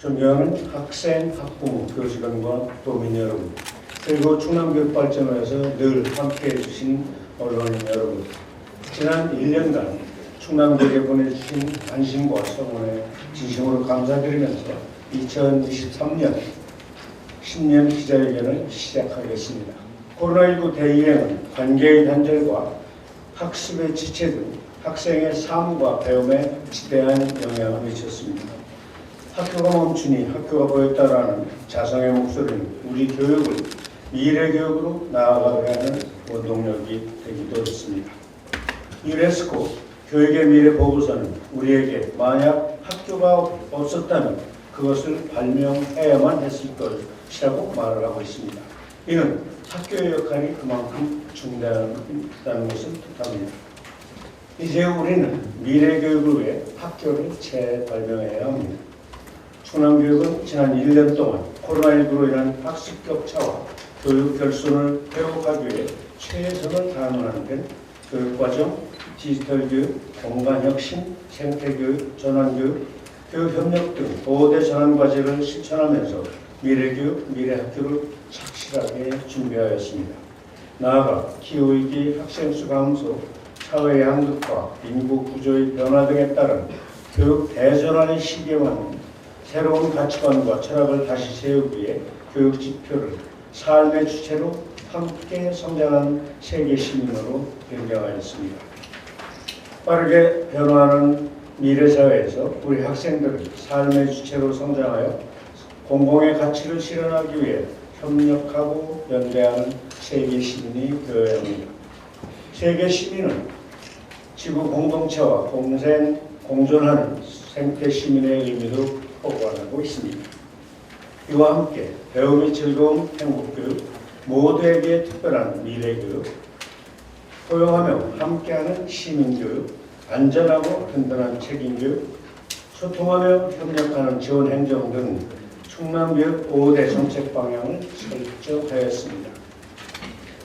존경하는 학생, 학부모, 교직원과 도민 여러분, 그리고 충남교육 발전을 위해서 늘 함께해 주신 언론인 여러분, 지난 1년간 충남교육에 보내주신 관심과 성원에 진심으로 감사드리면서 2023년 신년 기자회견을 시작하겠습니다. 코로나19 대유행은 관계의 단절과 학습의 지체 등 학생의 삶과 배움에 지대한 영향을 미쳤습니다. 학교가 멈추니 학교가 보였다라는 자성의 목소리는 우리 교육을 미래 교육으로 나아가게 하는 원동력이 되기도 했습니다. 유네스코 교육의 미래 보고서는 우리에게 만약 학교가 없었다면 그것을 발명해야만 했을 것이라고 말을 하고 있습니다. 이는 학교의 역할이 그만큼 중대하다는 것을 뜻합니다. 이제 우리는 미래 교육을 위해 학교를 재발명해야 합니다. 충남교육은 지난 1년 동안 코로나19로 인한 학습 격차와 교육 결손을 회복하기 위해 최선을 다하는 한편 교육과정, 디지털 교육, 공간혁신, 생태교육, 전환교육, 교육협력 등 5대 전환과제를 실천하면서 미래교육, 미래학교를 착실하게 준비하였습니다. 나아가 기후위기, 학생수 감소, 사회 양극화, 인구 구조의 변화 등에 따른 교육 대전환의 시기에 맞는 새로운 가치관과 철학을 다시 세우기 위해 교육 지표를 삶의 주체로 함께 성장하는 세계 시민으로 변경하였습니다. 빠르게 변화하는 미래 사회에서 우리 학생들은 삶의 주체로 성장하여 공공의 가치를 실현하기 위해 협력하고 연대하는 세계 시민이 되어야 합니다. 세계 시민은 지구 공동체와 공존하는 생태 시민의 의미도 포괄하고 있습니다. 이와 함께 배움이 즐거운 행복교육, 모두에게 특별한 미래교육, 포용하며 함께하는 시민교육, 안전하고 든든한 책임교육, 소통하며 협력하는 지원행정 등 충남교육 5대 정책 방향을 설정하였습니다.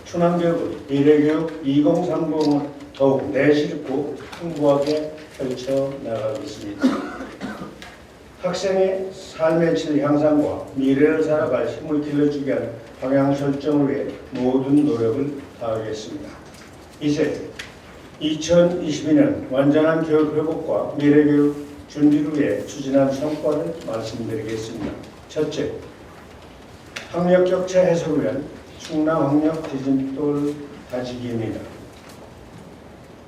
충남교육은 미래교육 2030을 더욱 내실있고 풍부하게 펼쳐나가겠습니다. 학생의 삶의 질 향상과 미래를 살아갈 힘을 길러주기 위한 방향 설정을 위해 모든 노력을 다하겠습니다. 이제 2022년 완전한 교육 회복과 미래교육 준비를 위해 추진한 성과를 말씀드리겠습니다. 첫째, 학력 격차 해소를 위한 충남학력 디지털 다지기입니다.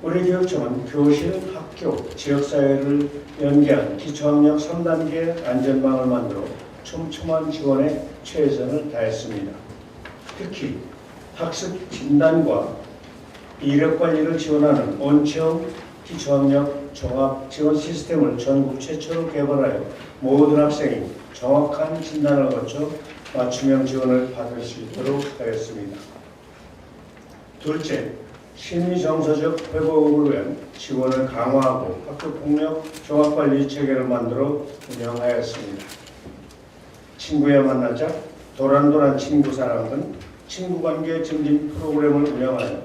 우리 교육청은 교실, 학교, 지역사회를 연계한 기초학력 3단계 안전망을 만들어 촘촘한 지원에 최선을 다했습니다. 특히 학습 진단과 이력관리를 지원하는 온체험 기초학력 종합 지원 시스템을 전국 최초로 개발하여 모든 학생이 정확한 진단을 거쳐 맞춤형 지원을 받을 수 있도록 하였습니다. 둘째, 심리정서적 회복을 위한 지원을 강화하고 학교폭력 종합관리 체계를 만들어 운영하였습니다. 친구야 만나자, 도란도란 친구사랑 등 친구관계 증진 프로그램을 운영하여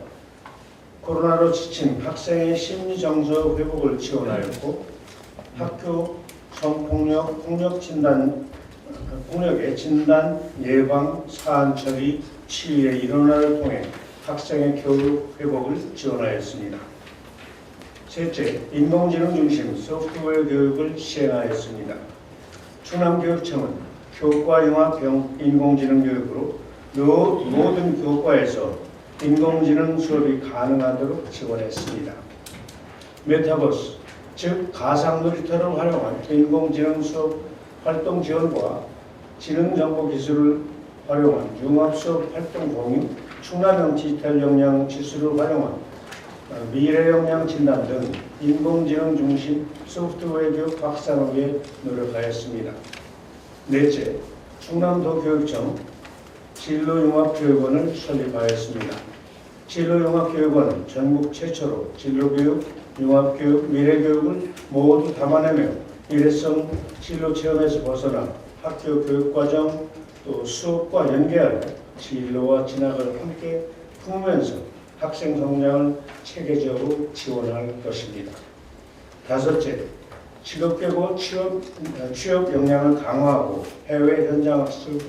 코로나로 지친 학생의 심리정서 회복을 지원하였고 학교 성폭력, 폭력의 진단, 예방, 사안 처리, 치유의 일원화를 통해 학생의 교육 회복을 지원하였습니다. 셋째, 인공지능 중심 소프트웨어 교육을 시행하였습니다. 충남교육청은 교과 융합 인공지능 교육으로 모든 교과에서 인공지능 수업이 가능하도록 지원했습니다. 메타버스, 즉 가상놀이터를 활용한 인공지능 수업 활동 지원과 지능정보기술을 활용한 융합수업 활동 공유, 충남형 디지털 역량 지수를 활용한 미래 역량 진단 등 인공지능 중심 소프트웨어 교육 확산을 위해 노력하였습니다. 넷째, 충남도교육청 진로융합교육원을 설립하였습니다. 진로융합교육원은 전국 최초로 진로교육, 융합교육, 미래교육을 모두 담아내며 일회성 진로체험에서 벗어나 학교 교육과정 또 수업과 연계하여 진로와 진학을 함께 품으면서 학생 성장을 체계적으로 지원할 것입니다. 다섯째, 직업계고 취업 역량을 강화하고 해외 현장 학습을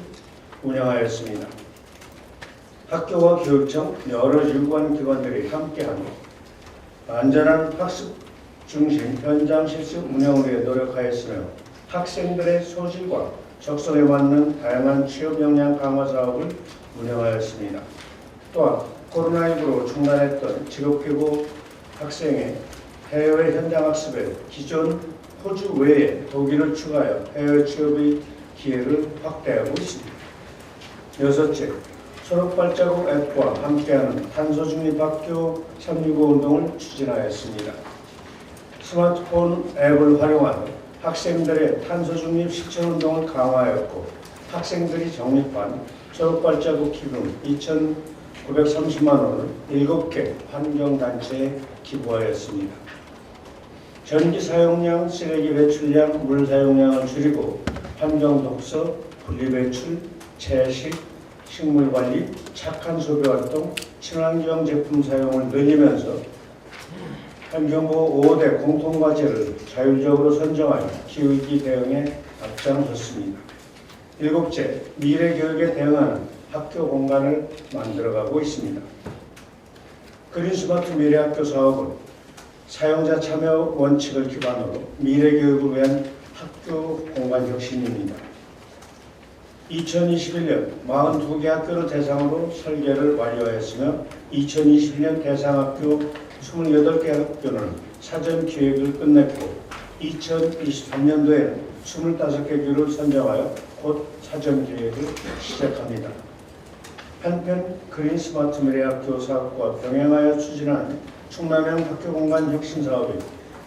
운영하였습니다. 학교와 교육청 여러 유관 기관들이 함께하며 안전한 학습 중심 현장 실습 운영을 위해 노력하였으며 학생들의 소질과 적성에 맞는 다양한 취업 역량 강화 사업을 운영하였습니다. 또한 코로나19로 중단했던 직업계고 학생의 해외 현장 학습에 기존 호주 외에 독일을 추가하여 해외 취업의 기회를 확대하고 있습니다. 여섯째, 초록발자국 앱과 함께하는 탄소중립학교 365 운동을 추진하였습니다. 스마트폰 앱을 활용하여 학생들의 탄소중립 실천운동을 강화하였고 학생들이 적립한 초록발자국 기금 2,930만 원을 7개 환경단체에 기부하였습니다. 전기 사용량, 쓰레기 배출량, 물 사용량을 줄이고 환경 독서, 분리배출, 채식, 식물관리, 착한 소비활동, 친환경 제품 사용을 늘리면서 환경보호 5대 공통과제를 자율적으로 선정하여 기후위기 대응에 앞장섰습니다. 일곱째, 미래교육에 대응하는 학교 공간을 만들어가고 있습니다. 그린스마트 미래학교 사업은 사용자 참여 원칙을 기반으로 미래교육을 위한 학교 공간 혁신입니다. 2021년 42개 학교를 대상으로 설계를 완료하였으며 2022년 대상학교 28개 학교는 사전 기획을 끝냈고 2023년도에는 25개 교를 선정하여 곧 사전 기획을 시작합니다. 한편 그린스마트 미래학교 사업과 병행하여 추진하는 충남형 학교공간 혁신 사업인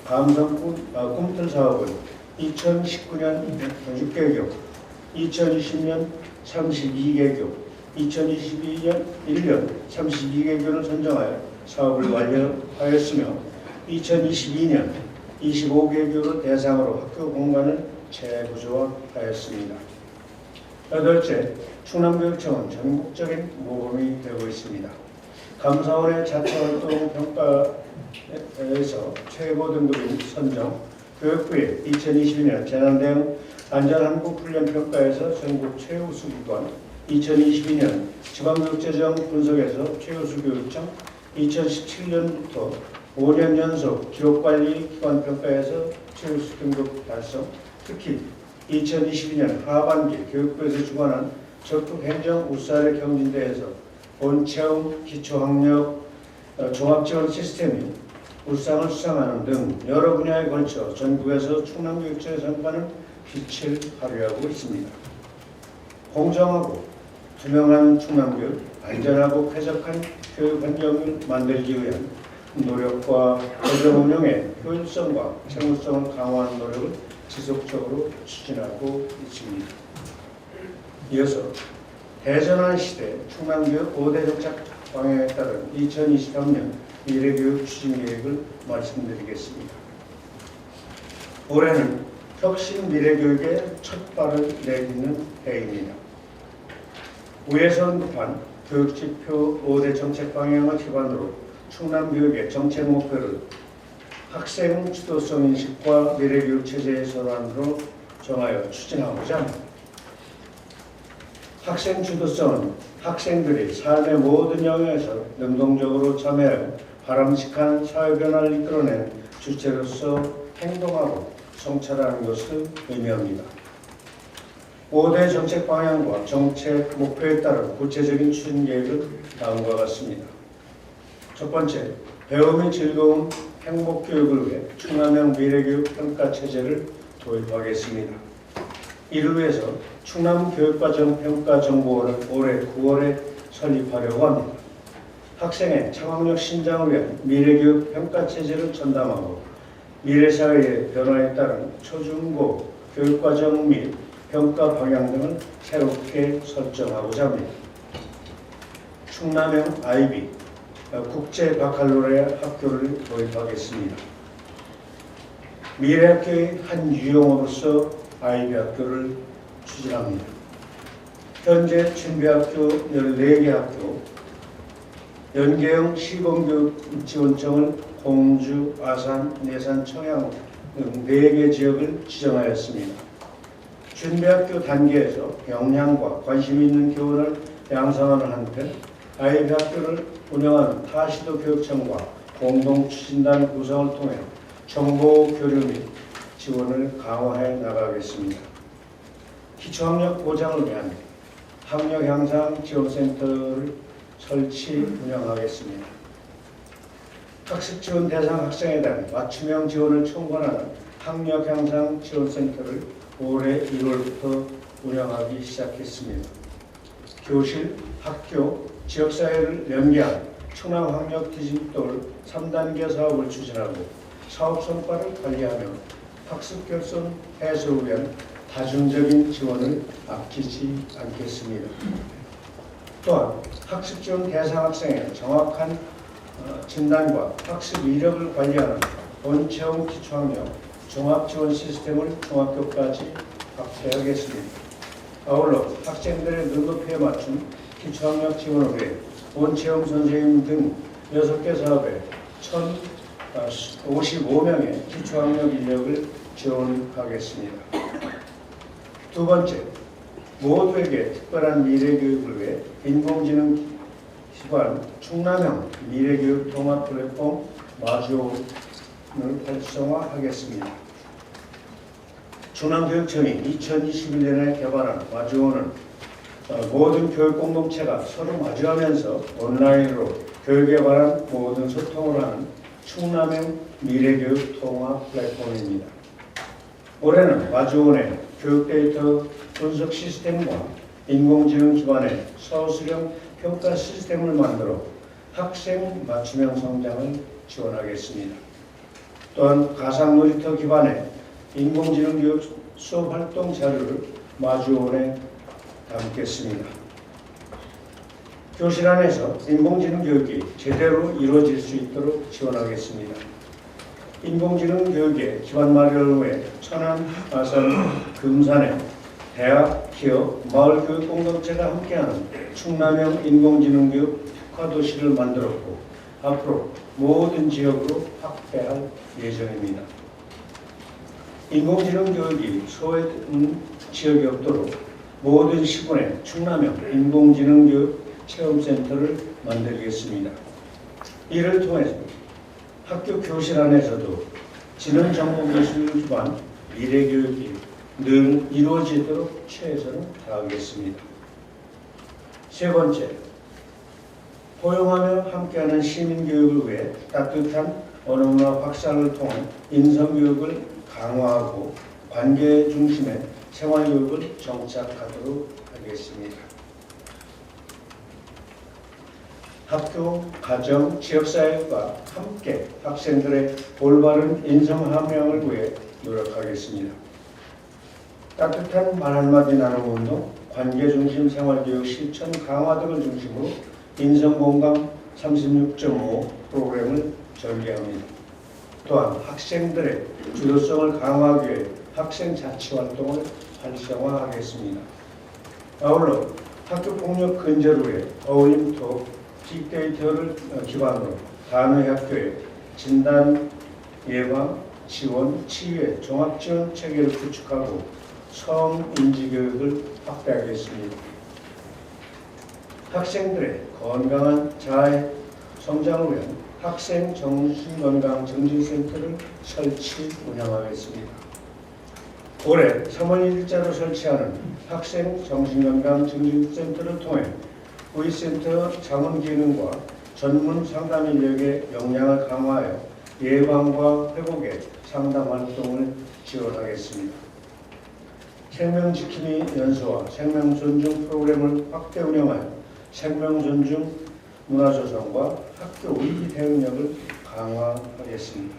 감성 꿈틀 사업은 2019년 6개 교, 2020년 32개 교, 2022년 1년 32개 교를 선정하여 사업을 완료하였으며 2022년 25개 교를 대상으로 학교 공간을 재구조하였습니다. 여덟째, 충남교육청은 전국적인 모범이 되고 있습니다. 감사원의 자체활동 평가에서 최고 등급인 선정, 교육부의 2022년 재난대응 안전한국훈련평가에서 전국 최우수기관, 2022년 지방교육재정 분석에서 최우수 교육청, 2017년부터 5년 연속 기록관리기관 평가에서 최우수 등급 달성, 특히 2022년 하반기 교육부에서 주관한 적극 행정 우수사례 경진대회에서 본체험 기초학력 종합지원 시스템이 우수상을 수상하는 등 여러 분야에 걸쳐 전국에서 충남교육청의 성과는 빛을 발휘하고 있습니다. 공정하고 투명한 충남교육, 안전하고 쾌적한 교육 환경을 만들기 위한 노력과 교정 운영의 효율성과 채무성을 강화하는 노력을 지속적으로 추진하고 있습니다. 이어서 대전환 시대 충남교육 5대 정책 방향에 따른 2023년 미래교육 추진계획을 말씀드리겠습니다. 올해는 혁신 미래교육의 첫 발을 내딛는 해입니다. 위에서 언급한 교육지표 5대 정책 방향을 기반으로 충남교육의 정책 목표를 학생 주도성 인식과 미래교육 체제의 전환으로 정하여 추진하고자 합니다. 학생 주도성은 학생들이 삶의 모든 영역에서 능동적으로 참여하여 바람직한 사회 변화를 이끌어낸 주체로서 행동하고 성찰하는 것을 의미합니다. 5대 정책 방향과 정책 목표에 따른 구체적인 추진 계획은 다음과 같습니다. 첫 번째, 배움이 즐거운 행복교육을 위해 충남형 미래교육 평가체제를 도입하겠습니다. 이를 위해서 충남교육과정평가정보원을 올해 9월에 설립하려고 합니다. 학생의 창업력 신장을 위한 미래교육 평가체제를 전담하고 미래사회의 변화에 따른 초중고 교육과정 및 평가 방향 등을 새롭게 설정하고자 합니다. 충남형 IB 국제 바칼로레아 학교를 도입하겠습니다. 미래학교의 한 유형으로서 IB 학교를 추진합니다. 현재 준비학교 14개 학교, 연계형 시범교육 지원청을 공주, 아산, 내산, 청양 등 4개 지역을 지정하였습니다. 준비학교 단계에서 역량과 관심 있는 교원을 양성하는 한편 IB 학교를 운영하는 타시도 교육청과 공동 추진단 구성을 통해 정보 교류 및 지원을 강화해 나가겠습니다. 기초학력 보장을 위한 학력 향상 지원센터를 설치 운영하겠습니다. 학습 지원 대상 학생에 대한 맞춤형 지원을 총괄하는 학력 향상 지원센터를 올해 1월부터 운영하기 시작했습니다. 교실, 학교, 지역사회를 연계한 충남학력 디지털 3단계 사업을 추진하고 사업 성과를 관리하며 학습 결손 해소를 위한 다중적인 지원을 아끼지 않겠습니다. 또한 학습 지원 대상 학생의 정확한 진단과 학습 이력을 관리하는 본체험 기초학력 종합지원 시스템을 중학교까지 확대하겠습니다. 아울러 학생들의 능력에 맞춘 기초학력 지원을 위해 본체험 선생님 등 6개 사업에 1,055명의 기초학력 인력을 지원하겠습니다. 두 번째, 모두에게 특별한 미래교육을 위해 인공지능 기반 충남형 미래교육 통합 플랫폼 마주온을 활성화하겠습니다. 충남교육청이 2021년에 개발한 마주온은 모든 교육 공동체가 서로 마주하면서 온라인으로 교육에 관한 모든 소통을 하는 충남형 미래교육 통합 플랫폼입니다. 올해는 마주온의 교육 데이터 분석 시스템과 인공지능 기반의 서술형 평가 시스템을 만들어 학생 맞춤형 성장을 지원하겠습니다. 또한 가상 놀이터 기반의 인공지능 교육 수업 활동 자료를 마주온에 담겠습니다. 교실 안에서 인공지능 교육이 제대로 이루어질 수 있도록 지원하겠습니다. 인공지능 교육의 기반 마련을 위해 천안, 아산, 금산의 대학, 기업, 마을 교육 공동체가 함께하는 충남형 인공지능 교육 특화도시를 만들었고 앞으로 모든 지역으로 확대할 예정입니다. 인공지능 교육이 소외된 지역이 없도록 모든 시군에 충남형 인공지능 교육 체험센터를 만들겠습니다. 이를 통해서 학교 교실 안에서도 지능정보기술 기반 미래교육이 늘 이루어지도록 최선을 다하겠습니다. 세 번째, 포용하며 함께하는 시민교육을 위해 따뜻한 언어문화 확산을 통한 인성교육을 강화하고 관계 중심의 생활교육을 정착하도록 하겠습니다. 학교, 가정, 지역사회와 함께 학생들의 올바른 인성함양을 위해 노력하겠습니다. 따뜻한 말 한마디 나눔 운동, 관계중심 생활교육 실천 강화 등을 중심으로 인성공감 36.5 프로그램을 전개합니다. 또한 학생들의 주도성을 강화하기 위해 학생 자치활동을 활성화하겠습니다. 아울러 학교폭력 근절을 위해 어울림톡 빅데이터를 기반으로 단위 학교의 진단, 예방, 지원, 치유의 종합지원 체계를 구축하고 성인지교육을 확대하겠습니다. 학생들의 건강한 자아 성장을 위한 학생 정신건강증진센터를 설치 운영하겠습니다. 올해 3월 1일자로 설치하는 학생 정신건강증진센터를 통해 V센터 자문 기능과 전문 상담 인력의 역량을 강화하여 예방과 회복의 상담 활동을 지원하겠습니다. 생명지킴이 연수와 생명존중 프로그램을 확대 운영하여 생명존중 문화조성과 학교 위기 대응력을 강화하겠습니다.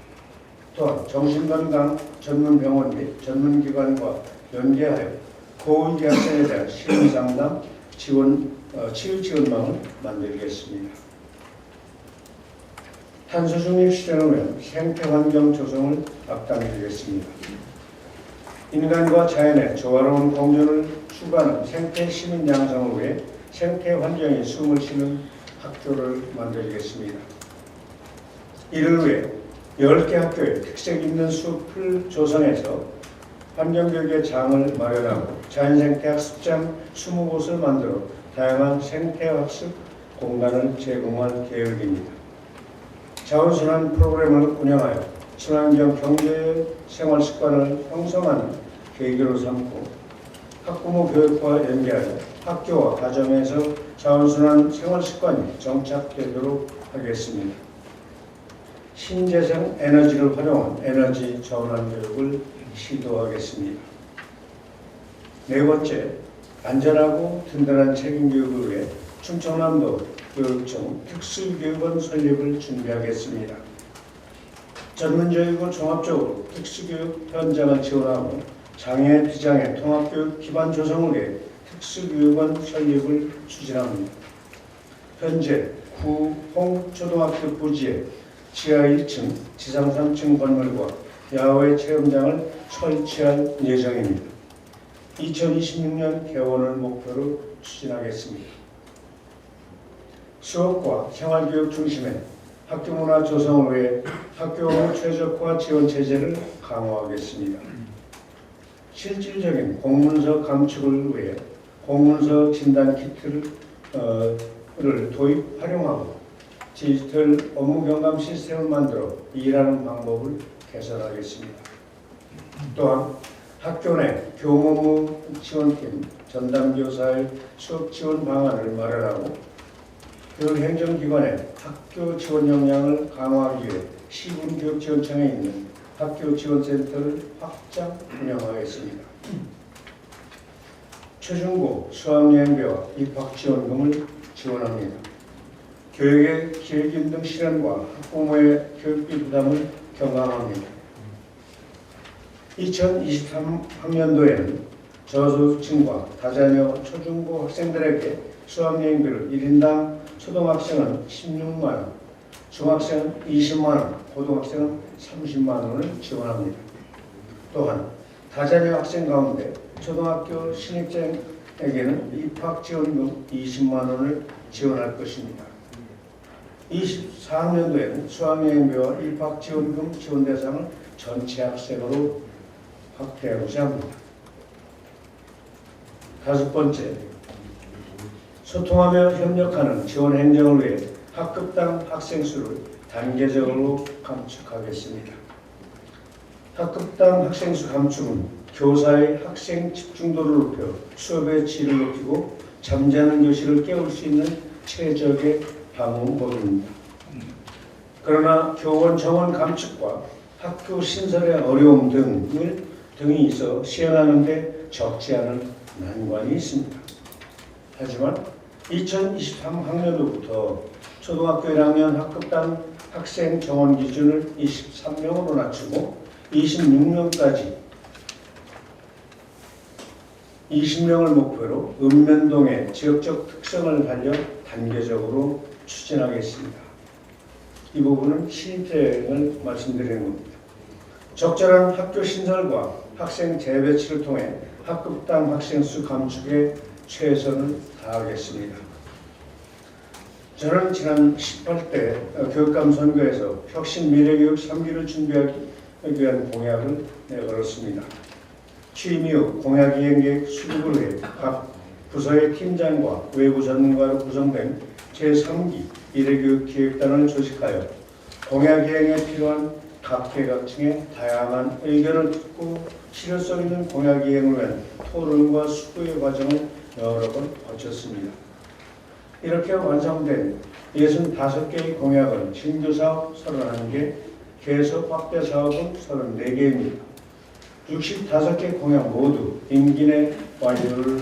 또한 정신건강 전문병원 및 전문기관과 연계하여 고위기 학생에 대한 심리상담, 치유 지원망을 만들겠습니다. 탄소 중립 실현을 위한 생태환경 조성을 앞당기겠습니다. 인간과 자연의 조화로운 공존을 추구하는 생태 시민 양성을 위해 생태 환경에 숨을 쉬는 학교를 만들겠습니다. 이를 위해 10개 학교에 특색 있는 숲을 조성해서 환경교육의 장을 마련하고 자연생태 학습장 20곳을 만들어 다양한 생태학습 공간을 제공할 계획입니다. 자원순환 프로그램을 운영하여 친환경 경제 생활 습관을 형성하는 계기로 삼고 학부모 교육과 연계하여 학교와 가정에서 자원순환 생활 습관이 정착되도록 하겠습니다. 신재생 에너지를 활용한 에너지 전환 교육을 시도하겠습니다. 네 번째, 안전하고 든든한 책임교육을 위해 충청남도 교육청 특수교육원 설립을 준비하겠습니다. 전문적이고 종합적으로 특수교육 현장을 지원하고 장애, 비장애, 통합교육 기반 조성을 위해 특수교육원 설립을 추진합니다. 현재 구홍초등학교 부지에 지하 1층, 지상 3층 건물과 야외 체험장을 설치할 예정입니다. 2026년 개원을 목표로 추진하겠습니다. 수업과 생활교육 중심의 학교문화 조성을 위해 학교 최적화 지원 체제를 강화하겠습니다. 실질적인 공문서 감축을 위해 공문서 진단 키트를 도입 활용하고 디지털 업무 경감 시스템을 만들어 일하는 방법을 개선하겠습니다. 또한 학교 내 교무업무 지원팀 전담교사의 수업 지원 방안을 마련하고 교육행정기관의 학교 지원 역량을 강화하기 위해 시군교육지원청에 있는 학교 지원센터를 확장 운영하겠습니다. 초중고 수학여행비와 입학지원금을 지원합니다. 교육의 기획임 등 실현과 학부모의 교육비 부담을 경감합니다. 2023학년도에는 저소득층과 다자녀 초중고 학생들에게 수학여행비를 1인당 초등학생은 16만 원, 중학생은 20만 원, 고등학생은 30만 원을 지원합니다. 또한 다자녀 학생 가운데 초등학교 신입생에게는 입학지원금 20만 원을 지원할 것입니다. 24학년도에는 수학여행비와 입학지원금 지원 대상을 전체 학생으로 확대하고자 합니다. 다섯 번째, 소통하며 협력하는 지원 행정을 위해 학급당 학생 수를 단계적으로 감축하겠습니다. 학급당 학생 수 감축은 교사의 학생 집중도를 높여 수업의 질을 높이고 잠자는 교실을 깨울 수 있는 최적의 방법입니다. 그러나 교원 정원 감축과 학교 신설의 어려움 등이 있어 시행하는 데 적지 않은 난관이 있습니다. 하지만 2023학년도부터 초등학교 1학년 학급당 학생 정원 기준을 23명으로 낮추고 26명까지 20명을 목표로 읍면동의 지역적 특성을 살려 단계적으로 추진하겠습니다. 이 부분은 시행을 말씀드리는 겁니다. 적절한 학교 신설과 학생 재배치를 통해 학급당 학생 수 감축에 최선을 다하겠습니다. 저는 지난 18대 교육감 선거에서 혁신 미래교육 3기를 준비하기 위한 공약을 내걸었습니다. 취임 이후 공약 이행 계획 수립을 위해 각 부서의 팀장과 외부 전문가로 구성된 제3기 미래교육기획단을 조직하여 공약 이행에 필요한 각계각층의 다양한 의견을 듣고 실효성 있는 공약 이행을 위한 토론과 수구의 과정을 여러 번 거쳤습니다. 이렇게 완성된 65개의 공약은 신규 사업 31개, 계속 확대 사업은 34개입니다. 65개 공약 모두 임기 내 완료를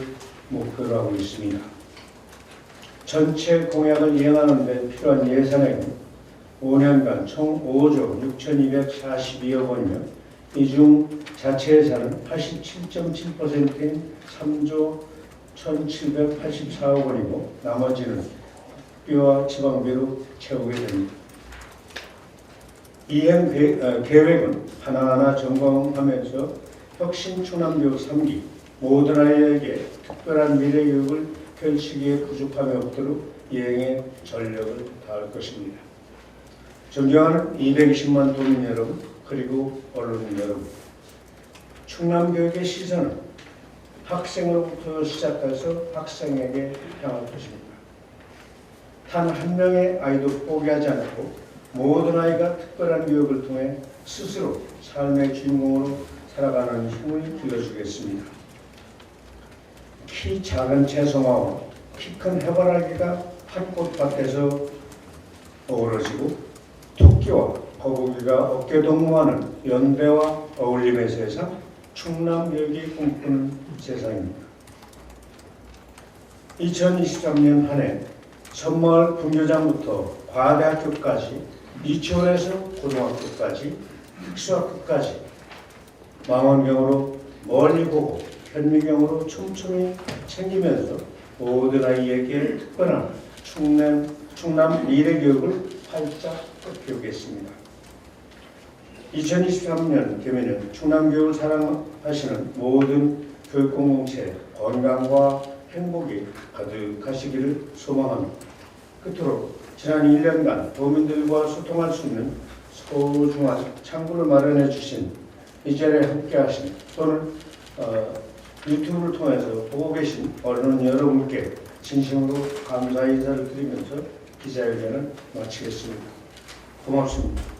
목표로 하고 있습니다. 전체 공약을 이행하는 데 필요한 예산액은 5년간 총 5조 6,242억 원이며 이 중 자체 예산은 87.7%인 3조 1,784억 원이고 나머지는 학비와 지방비로 채우게 됩니다. 이행 계획은 하나하나 점검하면서 혁신 충남교육 3기 모든 아이에게 특별한 미래교육을 펼치기에 부족함이 없도록 이행에 전력을 다할 것입니다. 존경하는 220만 도민 여러분, 그리고 언론인 여러분, 충남교육의 시선은 학생으로부터 시작해서 학생에게 향할 것입니다. 단 한 명의 아이도 포기하지 않고 모든 아이가 특별한 교육을 통해 스스로 삶의 주인공으로 살아가는 힘을 길러주겠습니다. 키 작은 채송화와 키 큰 해바라기가 한 꽃밭에서 어우러지고 토끼와 거북이가 어깨 동무하는 연대와 어울림의 세상, 충남교육이 꿈꾸는 세상입니다. 2023년 한 해 선마을 분교장부터 과대학교까지, 유치원에서 고등학교까지, 특수학교까지 망원경으로 멀리 보고 현미경으로 촘촘히 챙기면서 모든 아이에게 특별한 충남 미래교육을 활짝 펼쳐보겠습니다. 2023년 개면은 충남교육을 사랑하시는 모든 교육공동체 건강과 행복이 가득하시기를 소망합니다. 끝으로 지난 1년간 도민들과 소통할 수 있는 소중한 창구를 마련해 주신, 이 자리에 함께 하신 또는 유튜브를 통해서 보고 계신 언론 여러분께 진심으로 감사 인사를 드리면서 기자회견을 마치겠습니다. 고맙습니다.